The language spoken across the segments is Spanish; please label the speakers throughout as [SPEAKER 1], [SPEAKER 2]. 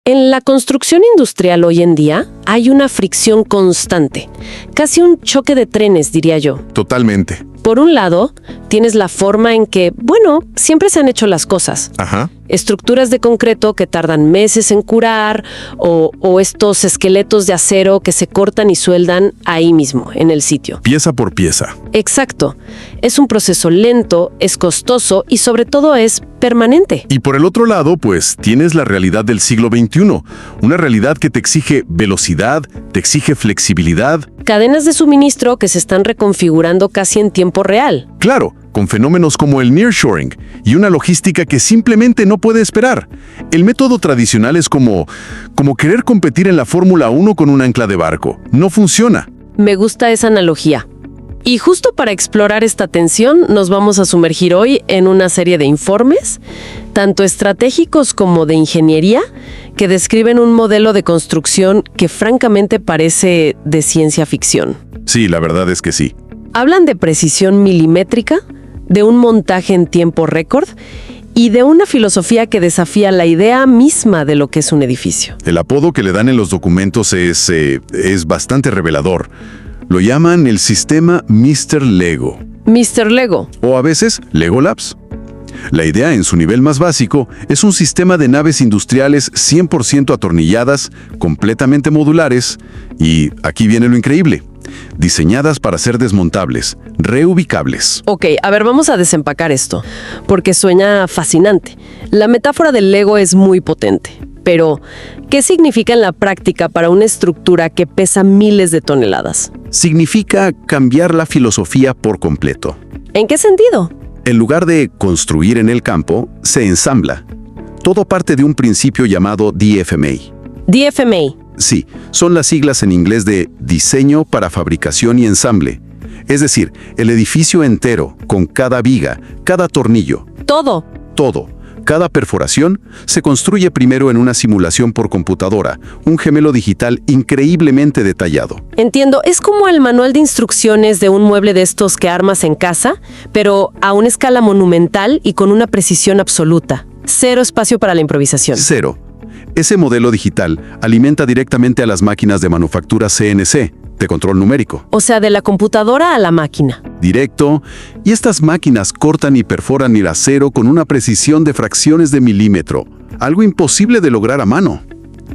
[SPEAKER 1] En la construcción industrial hoy en día hay una fricción constante, casi un choque de trenes, diría yo.
[SPEAKER 2] Totalmente.
[SPEAKER 1] Por un lado, tienes la forma en que, bueno, siempre se han hecho las cosas.
[SPEAKER 2] Ajá.
[SPEAKER 1] Estructuras de concreto que tardan meses en curar o estos esqueletos de acero que se cortan y sueldan ahí mismo, en el sitio.
[SPEAKER 2] Pieza por pieza.
[SPEAKER 1] Exacto. Es un proceso lento, es costoso y sobre todo es permanente.
[SPEAKER 2] Y por el otro lado, pues, tienes la realidad del siglo XXI. Una realidad que te exige velocidad, te exige flexibilidad.
[SPEAKER 1] Cadenas de suministro que se están reconfigurando casi en tiempo real.
[SPEAKER 2] Claro, con fenómenos como el nearshoring y una logística que simplemente no puede esperar. El método tradicional es como querer competir en la Fórmula 1 con un ancla de barco. No funciona.
[SPEAKER 1] Me gusta esa analogía. Y justo para explorar esta tensión, nos vamos a sumergir hoy en una serie de informes, tanto estratégicos como de ingeniería, que describen un modelo de construcción que francamente parece de ciencia ficción.
[SPEAKER 2] Sí, la verdad es que sí.
[SPEAKER 1] Hablan de precisión milimétrica, de un montaje en tiempo récord y de una filosofía que desafía la idea misma de lo que es un edificio.
[SPEAKER 2] El apodo que le dan en los documentos es bastante revelador. Lo llaman el sistema Mr. Lego.
[SPEAKER 1] Mr. Lego.
[SPEAKER 2] O a veces Lego Labs. La idea en su nivel más básico es un sistema de naves industriales 100% atornilladas, completamente modulares y, aquí viene lo increíble, diseñadas para ser desmontables, reubicables.
[SPEAKER 1] Ok, a ver, vamos a desempacar esto, porque suena fascinante. La metáfora del Lego es muy potente, pero ¿qué significa en la práctica para una estructura que pesa miles de toneladas?
[SPEAKER 2] Significa cambiar la filosofía por completo.
[SPEAKER 1] ¿En qué sentido?
[SPEAKER 2] En lugar de construir en el campo, se ensambla. Todo parte de un principio llamado DFMA.
[SPEAKER 1] DFMA.
[SPEAKER 2] Sí, son las siglas en inglés de Diseño para Fabricación y Ensamble. Es decir, el edificio entero, con cada viga, cada tornillo.
[SPEAKER 1] Todo.
[SPEAKER 2] Todo. Cada perforación se construye primero en una simulación por computadora, un gemelo digital increíblemente detallado.
[SPEAKER 1] Entiendo, es como el manual de instrucciones de un mueble de estos que armas en casa, pero a una escala monumental y con una precisión absoluta. Cero espacio para la improvisación.
[SPEAKER 2] Cero. Ese modelo digital alimenta directamente a las máquinas de manufactura CNC, de control numérico.
[SPEAKER 1] O sea, de la computadora a la máquina.
[SPEAKER 2] Directo, y estas máquinas cortan y perforan el acero con una precisión de fracciones de milímetro, algo imposible de lograr a mano.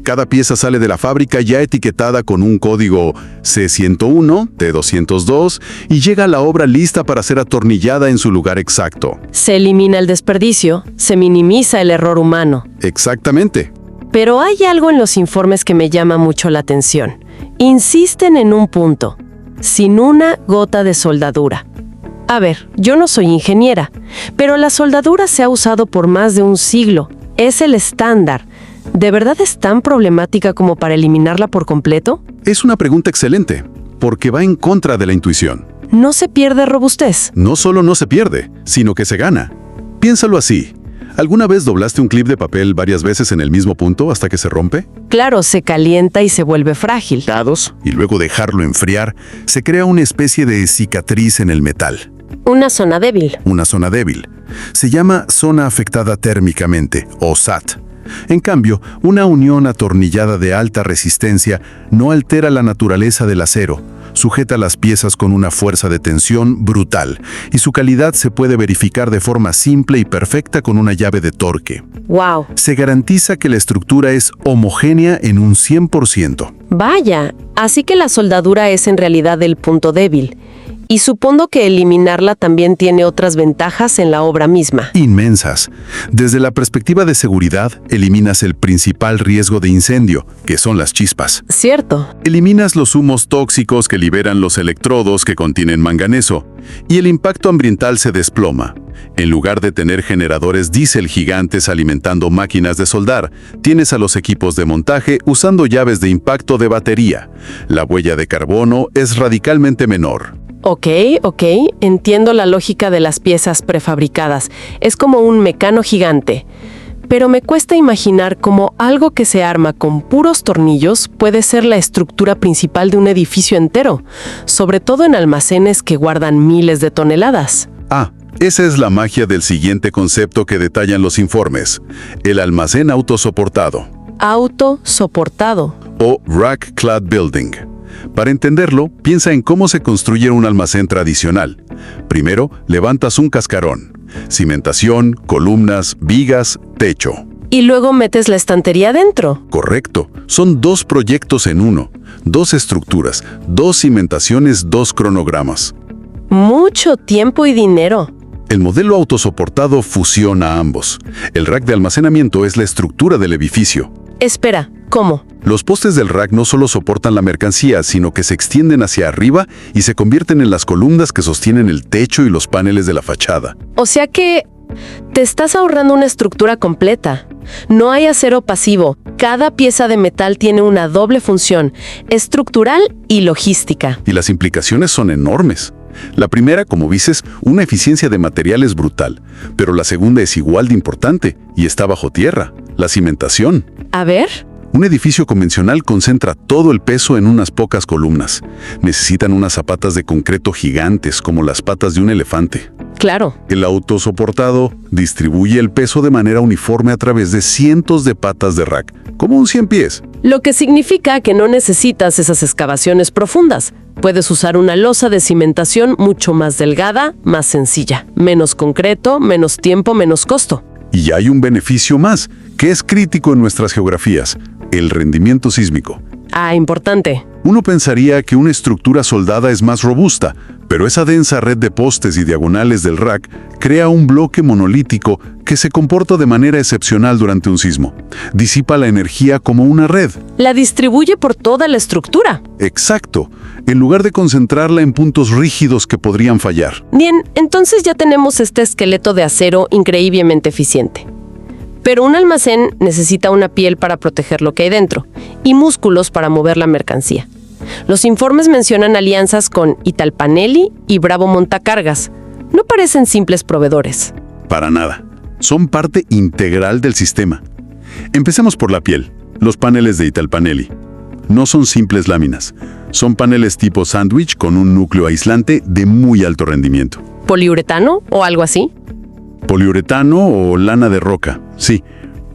[SPEAKER 2] Cada pieza sale de la fábrica ya etiquetada con un código C101, T202 y llega a la obra lista para ser atornillada en su lugar exacto.
[SPEAKER 1] Se elimina el desperdicio, se minimiza el error humano.
[SPEAKER 2] Exactamente.
[SPEAKER 1] Pero hay algo en los informes que me llama mucho la atención. Insisten en un punto, sin una gota de soldadura. A ver, yo no soy ingeniera, pero la soldadura se ha usado por más de un siglo. Es el estándar. ¿De verdad es tan problemática como para eliminarla por completo?
[SPEAKER 2] Es una pregunta excelente, porque va en contra de la intuición.
[SPEAKER 1] ¿No se pierde robustez?
[SPEAKER 2] No solo no se pierde, sino que se gana. Piénsalo así. ¿Alguna vez doblaste un clip de papel varias veces en el mismo punto hasta que se rompe?
[SPEAKER 1] Claro, se calienta y se vuelve frágil.
[SPEAKER 2] Y luego dejarlo enfriar, se crea una especie de cicatriz en el metal.
[SPEAKER 1] Una zona débil.
[SPEAKER 2] Una zona débil. Se llama zona afectada térmicamente, o SAT. En cambio, una unión atornillada de alta resistencia no altera la naturaleza del acero, sujeta las piezas con una fuerza de tensión brutal, y su calidad se puede verificar de forma simple y perfecta con una llave de torque.
[SPEAKER 1] ¡Wow!
[SPEAKER 2] Se garantiza que la estructura es homogénea en un 100%.
[SPEAKER 1] Vaya, así que la soldadura es en realidad el punto débil. Y supongo que eliminarla también tiene otras ventajas en la obra misma.
[SPEAKER 2] Inmensas. Desde la perspectiva de seguridad, eliminas el principal riesgo de incendio, que son las chispas.
[SPEAKER 1] Cierto.
[SPEAKER 2] Eliminas los humos tóxicos que liberan los electrodos que contienen manganeso, y el impacto ambiental se desploma. En lugar de tener generadores diésel gigantes alimentando máquinas de soldar, tienes a los equipos de montaje usando llaves de impacto de batería. La huella de carbono es radicalmente menor.
[SPEAKER 1] Ok, entiendo la lógica de las piezas prefabricadas. Es como un mecano gigante. Pero me cuesta imaginar cómo algo que se arma con puros tornillos puede ser la estructura principal de un edificio entero, sobre todo en almacenes que guardan miles de toneladas.
[SPEAKER 2] Esa es la magia del siguiente concepto que detallan los informes: el almacén autosoportado.
[SPEAKER 1] Autosoportado.
[SPEAKER 2] O Rack Clad Building. Para entenderlo, piensa en cómo se construye un almacén tradicional. Primero, levantas un cascarón. Cimentación, columnas, vigas, techo.
[SPEAKER 1] Y luego metes la estantería dentro.
[SPEAKER 2] Correcto. Son 2 proyectos en uno. 2 estructuras, 2 cimentaciones, 2 cronogramas.
[SPEAKER 1] Mucho tiempo y dinero.
[SPEAKER 2] El modelo autosoportado fusiona ambos. El rack de almacenamiento es la estructura del edificio.
[SPEAKER 1] Espera, ¿cómo?
[SPEAKER 2] Los postes del rack no solo soportan la mercancía, sino que se extienden hacia arriba y se convierten en las columnas que sostienen el techo y los paneles de la fachada.
[SPEAKER 1] O sea que te estás ahorrando una estructura completa. No hay acero pasivo. Cada pieza de metal tiene una doble función, estructural y logística.
[SPEAKER 2] Y las implicaciones son enormes. La primera, como dices, una eficiencia de materiales brutal, pero la segunda es igual de importante y está bajo tierra, la cimentación.
[SPEAKER 1] A ver.
[SPEAKER 2] Un edificio convencional concentra todo el peso en unas pocas columnas. Necesitan unas zapatas de concreto gigantes como las patas de un elefante.
[SPEAKER 1] Claro.
[SPEAKER 2] El autosoportado distribuye el peso de manera uniforme a través de cientos de patas de rack, como un 100 pies.
[SPEAKER 1] Lo que significa que no necesitas esas excavaciones profundas. Puedes usar una losa de cimentación mucho más delgada, más sencilla. Menos concreto, menos tiempo, menos costo.
[SPEAKER 2] Y hay un beneficio más, que es crítico en nuestras geografías: el rendimiento sísmico.
[SPEAKER 1] Ah, importante.
[SPEAKER 2] Uno pensaría que una estructura soldada es más robusta, pero esa densa red de postes y diagonales del rack crea un bloque monolítico que se comporta de manera excepcional durante un sismo. Disipa la energía como una red.
[SPEAKER 1] La distribuye por toda la estructura.
[SPEAKER 2] Exacto, en lugar de concentrarla en puntos rígidos que podrían fallar.
[SPEAKER 1] Bien, entonces ya tenemos este esqueleto de acero increíblemente eficiente. Pero un almacén necesita una piel para proteger lo que hay dentro y músculos para mover la mercancía. Los informes mencionan alianzas con Italpanelli y Bravo Montacargas. No parecen simples proveedores.
[SPEAKER 2] Para nada. Son parte integral del sistema. Empecemos por la piel. Los paneles de Italpanelli. No son simples láminas. Son paneles tipo sándwich con un núcleo aislante de muy alto rendimiento.
[SPEAKER 1] ¿Poliuretano o algo así?
[SPEAKER 2] Poliuretano o lana de roca, sí.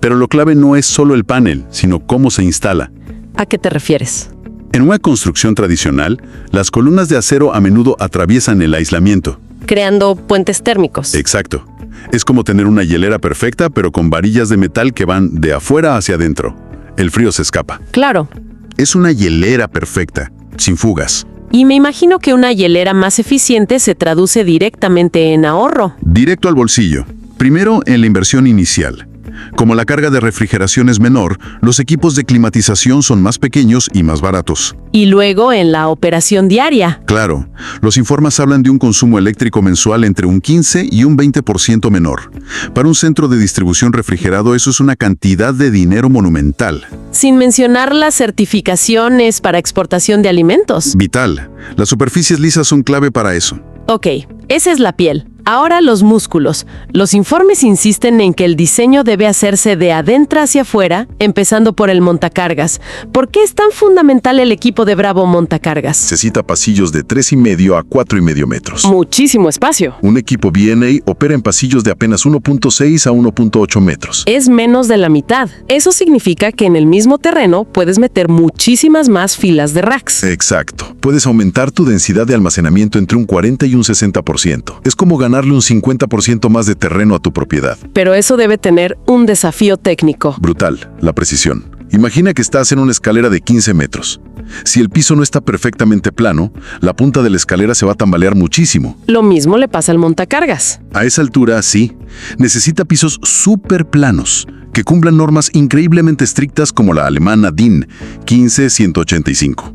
[SPEAKER 2] Pero lo clave no es solo el panel, sino cómo se instala.
[SPEAKER 1] ¿A qué te refieres?
[SPEAKER 2] En una construcción tradicional, las columnas de acero a menudo atraviesan el aislamiento.
[SPEAKER 1] Creando puentes térmicos.
[SPEAKER 2] Exacto. Es como tener una hielera perfecta, pero con varillas de metal que van de afuera hacia adentro. El frío se escapa.
[SPEAKER 1] Claro.
[SPEAKER 2] Es una hielera perfecta, sin fugas.
[SPEAKER 1] Y me imagino que una hielera más eficiente se traduce directamente en ahorro.
[SPEAKER 2] Directo al bolsillo. Primero, en la inversión inicial. Como la carga de refrigeración es menor, los equipos de climatización son más pequeños y más baratos.
[SPEAKER 1] Y luego en la operación diaria.
[SPEAKER 2] Claro, los informes hablan de un consumo eléctrico mensual entre un 15 y un 20% menor. Para un centro de distribución refrigerado eso es una cantidad de dinero monumental.
[SPEAKER 1] Sin mencionar las certificaciones para exportación de alimentos.
[SPEAKER 2] Vital. Las superficies lisas son clave para eso.
[SPEAKER 1] Ok, esa es la piel. Ahora los músculos. Los informes insisten en que el diseño debe hacerse de adentro hacia afuera, empezando por el montacargas. ¿Por qué es tan fundamental el equipo de Bravo Montacargas?
[SPEAKER 2] Necesita pasillos de 3,5 a 4,5 metros.
[SPEAKER 1] Muchísimo espacio.
[SPEAKER 2] Un equipo BNA opera en pasillos de apenas 1.6 a 1.8 metros.
[SPEAKER 1] Es menos de la mitad. Eso significa que en el mismo terreno puedes meter muchísimas más filas de racks.
[SPEAKER 2] Exacto. Puedes aumentar tu densidad de almacenamiento entre un 40 y un 60%. Es como ganarle un 50% más de terreno a tu propiedad.
[SPEAKER 1] Pero eso debe tener un desafío técnico.
[SPEAKER 2] Brutal, la precisión. Imagina que estás en una escalera de 15 metros. Si el piso no está perfectamente plano, la punta de la escalera se va a tambalear muchísimo.
[SPEAKER 1] Lo mismo le pasa al montacargas.
[SPEAKER 2] A esa altura, sí. Necesita pisos súper planos, que cumplan normas increíblemente estrictas como la alemana DIN 15185.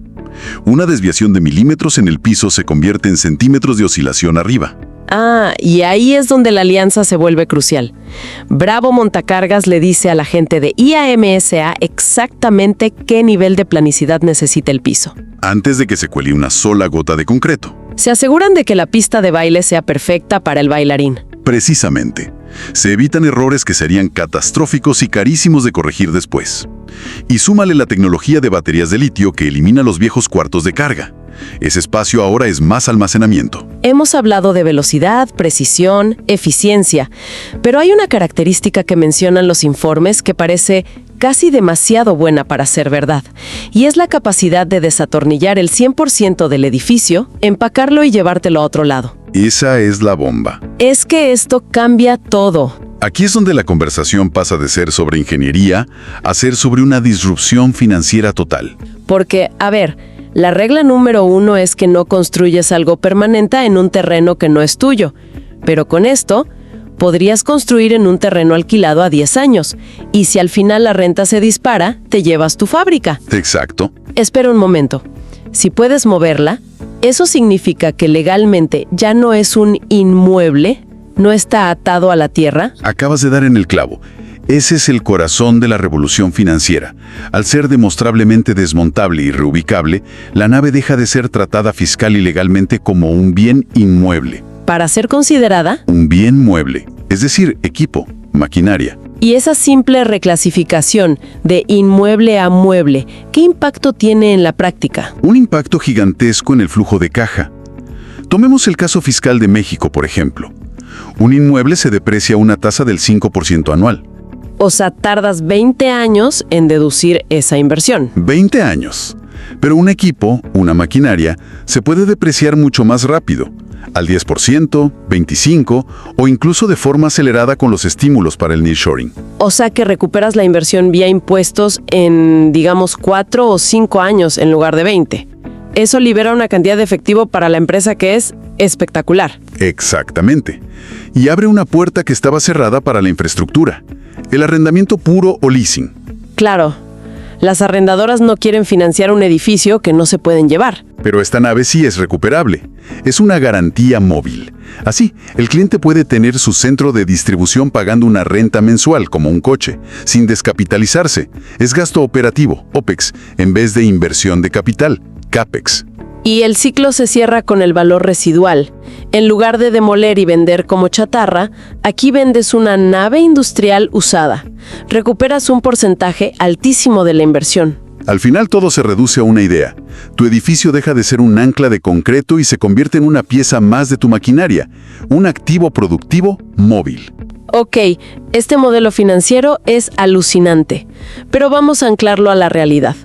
[SPEAKER 2] Una desviación de milímetros en el piso se convierte en centímetros de oscilación arriba.
[SPEAKER 1] Ah, y ahí es donde la alianza se vuelve crucial. Bravo Montacargas le dice a la gente de IAMSA exactamente qué nivel de planicidad necesita el piso.
[SPEAKER 2] Antes de que se cuele una sola gota de concreto.
[SPEAKER 1] Se aseguran de que la pista de baile sea perfecta para el bailarín.
[SPEAKER 2] Precisamente. Se evitan errores que serían catastróficos y carísimos de corregir después. Y súmale la tecnología de baterías de litio que elimina los viejos cuartos de carga. Ese espacio ahora es más almacenamiento.
[SPEAKER 1] Hemos hablado de velocidad, precisión, eficiencia, pero hay una característica que mencionan los informes que parece casi demasiado buena para ser verdad, y es la capacidad de desatornillar el 100% del edificio, empacarlo y llevártelo a otro lado.
[SPEAKER 2] Esa es la bomba.
[SPEAKER 1] Es que esto cambia todo.
[SPEAKER 2] Aquí es donde la conversación pasa de ser sobre ingeniería a ser sobre una disrupción financiera total.
[SPEAKER 1] Porque, a ver, la regla número 1 es que no construyes algo permanente en un terreno que no es tuyo. Pero con esto, podrías construir en un terreno alquilado a 10 años. Y si al final la renta se dispara, te llevas tu fábrica.
[SPEAKER 2] Exacto.
[SPEAKER 1] Espera un momento. Si puedes moverla, eso significa que legalmente ya no es un inmueble, no está atado a la tierra.
[SPEAKER 2] Acabas de dar en el clavo. Ese es el corazón de la revolución financiera. Al ser demostrablemente desmontable y reubicable, la nave deja de ser tratada fiscal y legalmente como un bien inmueble.
[SPEAKER 1] Para ser considerada,
[SPEAKER 2] Un bien mueble, es decir, equipo, maquinaria.
[SPEAKER 1] y esa simple reclasificación de inmueble a mueble, ¿qué impacto tiene en la práctica?
[SPEAKER 2] Un impacto gigantesco en el flujo de caja. Tomemos el caso fiscal de México, por ejemplo. Un inmueble se deprecia a una tasa del 5% anual.
[SPEAKER 1] O sea, tardas 20 años en deducir esa inversión.
[SPEAKER 2] 20 años. Pero un equipo, una maquinaria, se puede depreciar mucho más rápido, al 10%, 25% o incluso de forma acelerada con los estímulos para el nearshoring.
[SPEAKER 1] O sea que recuperas la inversión vía impuestos en, digamos, 4 o 5 años en lugar de 20. Eso libera una cantidad de efectivo para la empresa que es espectacular.
[SPEAKER 2] Exactamente. Y abre una puerta que estaba cerrada para la infraestructura, el arrendamiento puro o leasing.
[SPEAKER 1] Claro, las arrendadoras no quieren financiar un edificio que no se pueden llevar.
[SPEAKER 2] Pero esta nave sí es recuperable. Es una garantía móvil. Así, el cliente puede tener su centro de distribución pagando una renta mensual como un coche, sin descapitalizarse. Es gasto operativo, OPEX, en vez de inversión de capital, CAPEX.
[SPEAKER 1] Y el ciclo se cierra con el valor residual. En lugar de demoler y vender como chatarra, aquí vendes una nave industrial usada. Recuperas un porcentaje altísimo de la inversión.
[SPEAKER 2] Al final todo se reduce a una idea. Tu edificio deja de ser un ancla de concreto y se convierte en una pieza más de tu maquinaria, un activo productivo móvil.
[SPEAKER 1] Ok, este modelo financiero es alucinante, pero vamos a anclarlo a la realidad.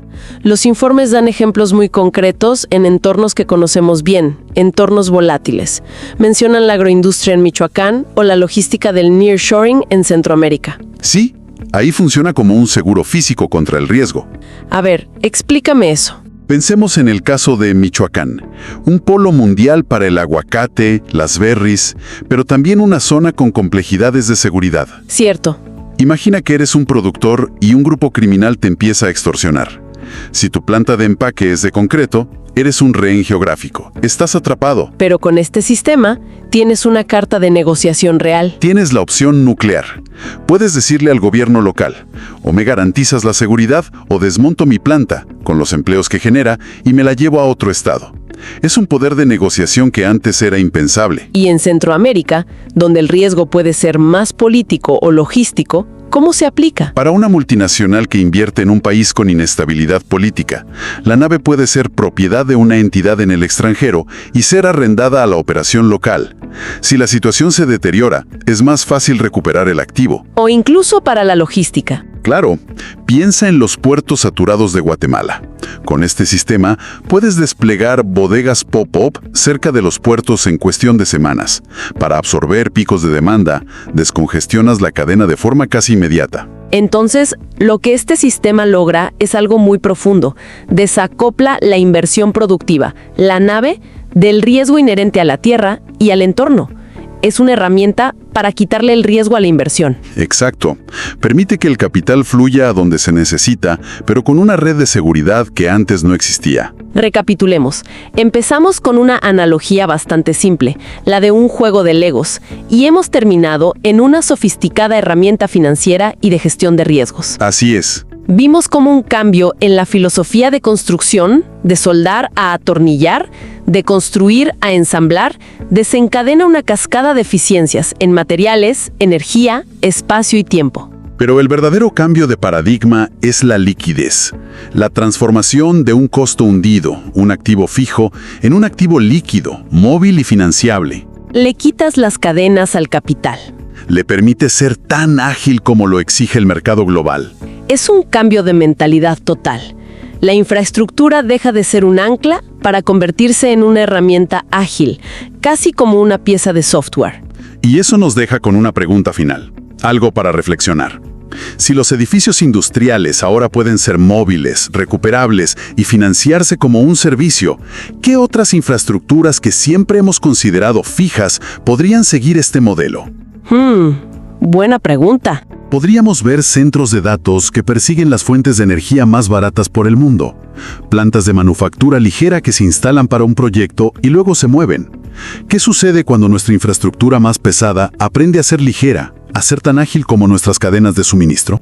[SPEAKER 1] Los informes dan ejemplos muy concretos en entornos que conocemos bien, entornos volátiles. Mencionan la agroindustria en Michoacán o la logística del nearshoring en Centroamérica.
[SPEAKER 2] Sí, ahí funciona como un seguro físico contra el riesgo.
[SPEAKER 1] A ver, explícame eso.
[SPEAKER 2] Pensemos en el caso de Michoacán, un polo mundial para el aguacate, las berries, pero también una zona con complejidades de seguridad.
[SPEAKER 1] Cierto.
[SPEAKER 2] Imagina que eres un productor y un grupo criminal te empieza a extorsionar. Si tu planta de empaque es de concreto, eres un rehén geográfico. Estás atrapado.
[SPEAKER 1] Pero con este sistema, tienes una carta de negociación real.
[SPEAKER 2] Tienes la opción nuclear. Puedes decirle al gobierno local, o me garantizas la seguridad o desmonto mi planta, con los empleos que genera, y me la llevo a otro estado. Es un poder de negociación que antes era impensable.
[SPEAKER 1] Y en Centroamérica, donde el riesgo puede ser más político o logístico, ¿cómo se aplica?
[SPEAKER 2] Para una multinacional que invierte en un país con inestabilidad política, la nave puede ser propiedad de una entidad en el extranjero y ser arrendada a la operación local. Si la situación se deteriora, es más fácil recuperar el activo.
[SPEAKER 1] O incluso para la logística.
[SPEAKER 2] Claro, piensa en los puertos saturados de Guatemala. Con este sistema, puedes desplegar bodegas pop-up cerca de los puertos en cuestión de semanas. Para absorber picos de demanda, descongestionas la cadena de forma casi inmediata.
[SPEAKER 1] Entonces, lo que este sistema logra es algo muy profundo. Desacopla la inversión productiva, la nave, del riesgo inherente a la tierra y al entorno. Es una herramienta para quitarle el riesgo a la inversión.
[SPEAKER 2] Exacto. Permite que el capital fluya a donde se necesita, pero con una red de seguridad que antes no existía.
[SPEAKER 1] Recapitulemos. Empezamos con una analogía bastante simple, la de un juego de Legos, y hemos terminado en una sofisticada herramienta financiera y de gestión de riesgos.
[SPEAKER 2] Así es.
[SPEAKER 1] Vimos como un cambio en la filosofía de construcción, de soldar a atornillar, de construir a ensamblar, desencadena una cascada de eficiencias en materiales, energía, espacio y tiempo.
[SPEAKER 2] Pero el verdadero cambio de paradigma es la liquidez, la transformación de un costo hundido, un activo fijo, en un activo líquido, móvil y financiable.
[SPEAKER 1] Le quitas las cadenas al capital.
[SPEAKER 2] Le permite ser tan ágil como lo exige el mercado global.
[SPEAKER 1] Es un cambio de mentalidad total. La infraestructura deja de ser un ancla para convertirse en una herramienta ágil, casi como una pieza de software.
[SPEAKER 2] Y eso nos deja con una pregunta final, algo para reflexionar. Si los edificios industriales ahora pueden ser móviles, recuperables y financiarse como un servicio, ¿qué otras infraestructuras que siempre hemos considerado fijas podrían seguir este modelo?
[SPEAKER 1] Buena pregunta.
[SPEAKER 2] Podríamos ver centros de datos que persiguen las fuentes de energía más baratas por el mundo, plantas de manufactura ligera que se instalan para un proyecto y luego se mueven. ¿Qué sucede cuando nuestra infraestructura más pesada aprende a ser ligera, a ser tan ágil como nuestras cadenas de suministro?